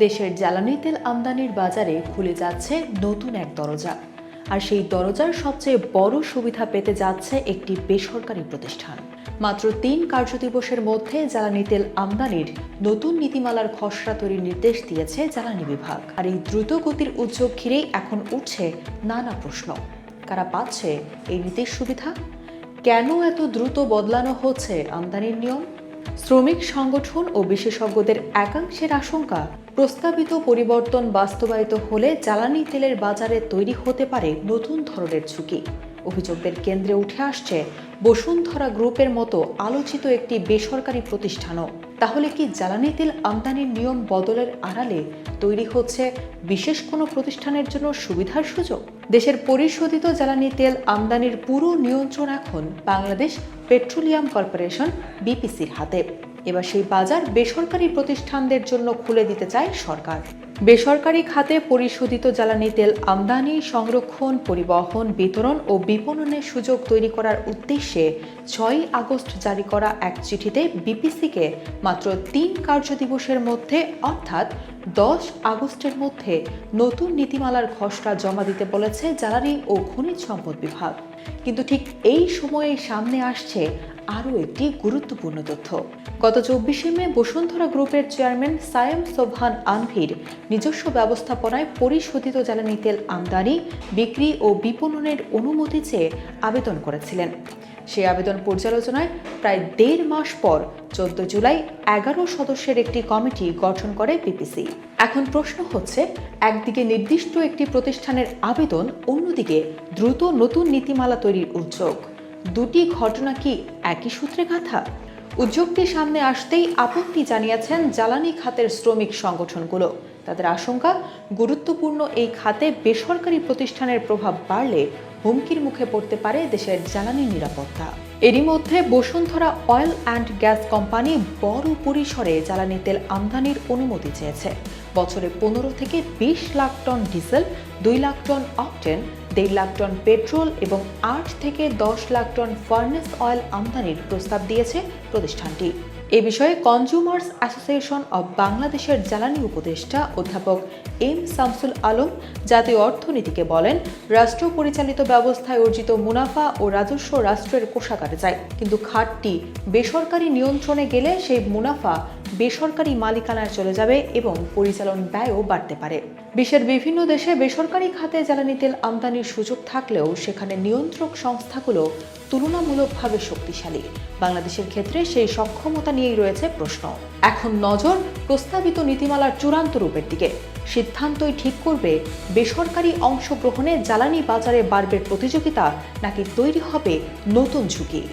দেশের জ্বালানি তেল আমদানির বাজারে খুলে যাচ্ছে নতুন এক দরজা। আর সেই দরজার সবচেয়ে বড় সুবিধা পেতে যাচ্ছে একটি বেসরকারি প্রতিষ্ঠান। মাত্র ৩ কার্যদিবসের মধ্যে জ্বালানি তেল আমদানির নতুন নীতিমালার খসড়া তৈরির নির্দেশ দিয়েছে জ্বালানি বিভাগ। আর এই দ্রুত গতির উদ্যোগ ঘিরেই এখন উঠছে নানা প্রশ্ন। কারা পাচ্ছে এই নীতির সুবিধা? কেন এত দ্রুত বদলানো হচ্ছে আমদানির নিয়ম? শ্রমিক সংগঠন ও বিশেষজ্ঞদের একাংশের আশঙ্কা, প্রস্তাবিত পরিবর্তন বাস্তবায়িত হলে জ্বালানি তেলের বাজারে তৈরি হতে পারে নতুন ধরনের ঝুঁকি। অভিযোগদের কেন্দ্রে উঠে আসছে বসুন্ধরা গ্রুপের মতো আলোচিত একটি বেসরকারি প্রতিষ্ঠানও। তাহলে কি জ্বালানি তেল আমদানির নিয়ম বদলের আড়ালে তৈরি হচ্ছে বিশেষ কোনো প্রতিষ্ঠানের জন্য সুবিধার সুযোগ? দেশের পরিশোধিত জ্বালানি তেল আমদানির পুরো নিয়ন্ত্রণ এখন বাংলাদেশ পেট্রোলিয়াম কর্পোরেশন বিপিসির হাতে। এবার সেই বাজার বেসরকারি প্রতিষ্ঠানদের জন্য খুলে দিতে চায় সরকার। বেসরকারি খাতে পরিশোধিত জ্বালানি তেল আমদানি, সংরক্ষণ, পরিবহন, বিতরণ ও বিপণনের সুযোগ তৈরি করার উদ্দেশ্যে ৬ আগস্ট জারি করা এক চিঠিতে বিপিসিকে মাত্র ৩ কার্যদিবসের মধ্যে অর্থাৎ ১০ আগস্টের মধ্যে নতুন নীতিমালার খসড়া জমা দিতে বলেছে জ্বালানি ও খনিজ সম্পদ বিভাগ। কিন্তু ঠিক এই সময়ে সামনে আসছে আরও একটি গুরুত্বপূর্ণ তথ্য। গত ২৪শে মে বসুন্ধরা গ্রুপের চেয়ারম্যান সায়েম সোবহান আনভির নিজস্ব ব্যবস্থাপনায় পরিশোধিত জ্বালানি তেল আমদানি, বিক্রি ও বিপণনের অনুমতি চেয়ে আবেদন করেছিলেন। সেই আবেদন পর্যালোচনায় প্রায় ১.৫ মাস পর ১৪ জুলাই ১১ সদস্যের একটি কমিটি গঠন করে বিপিসি। এখন প্রশ্ন হচ্ছে, একদিকে নির্দিষ্ট একটি প্রতিষ্ঠানের আবেদন, অন্যদিকে দ্রুত নতুন নীতিমালা তৈরির উদ্যোগ। দুটি ঘটনা কি একই সূত্রে গাঁথা? উদ্যোগটি সামনে আসতেই আপত্তি জানিয়েছেন জ্বালানি খাতের শ্রমিক সংগঠনগুলো। তাদের আশঙ্কা, গুরুত্বপূর্ণ এই খাতে বেসরকারি প্রতিষ্ঠানের প্রভাব বাড়লে হুমকির মুখে পড়তে পারে দেশের জ্বালানি নিরাপত্তা। এরই মধ্যে Bashundhara oil and gas company বড় পরিসরে জ্বালানি তেল আমদানির অনুমতি চেয়েছে। বছরে ১৫ থেকে ২০ lakh ton diesel, ২ lakh ton octane, ১.৫ লাখ টন পেট্রোল এবং ৮ থেকে ১০ লাখ টন ফার্নেস অয়েল আমদানির প্রস্তাব দিয়েছে প্রতিষ্ঠানটি। এ বিষয়ে কনজিউমার্স অ্যাসোসিয়েশন অব বাংলাদেশের জ্বালানি উপদেষ্টা অধ্যাপক এম শামসুল আলম জাতীয় অর্থনীতিকে বলেন, রাষ্ট্র পরিচালিত ব্যবস্থায় অর্জিত মুনাফা ও রাজস্ব রাষ্ট্রের কোষাগারে যায়, কিন্তু খাতটি বেসরকারি নিয়ন্ত্রণে গেলে সেই মুনাফা বেসরকারি মালিকানায় চলে যাবে এবং পরিচালন ব্যয়ও বাড়তে পারে। বিশ্বের বিভিন্ন দেশে বেসরকারি খাতে জ্বালানি তেল আমদানির সুযোগ থাকলেও সেখানে নিয়ন্ত্রক সংস্থাগুলো তুলনামূলকভাবে শক্তিশালী। বাংলাদেশের ক্ষেত্রে সেই সক্ষমতা নিয়েই রয়েছে প্রশ্ন। এখন নজর প্রস্তাবিত নীতিমালার চূড়ান্ত রূপের দিকে। সিদ্ধান্তই ঠিক করবে বেসরকারি অংশগ্রহণে জ্বালানি বাজারে বাড়বে প্রতিযোগিতা নাকি তৈরি হবে নতুন ঝুঁকি।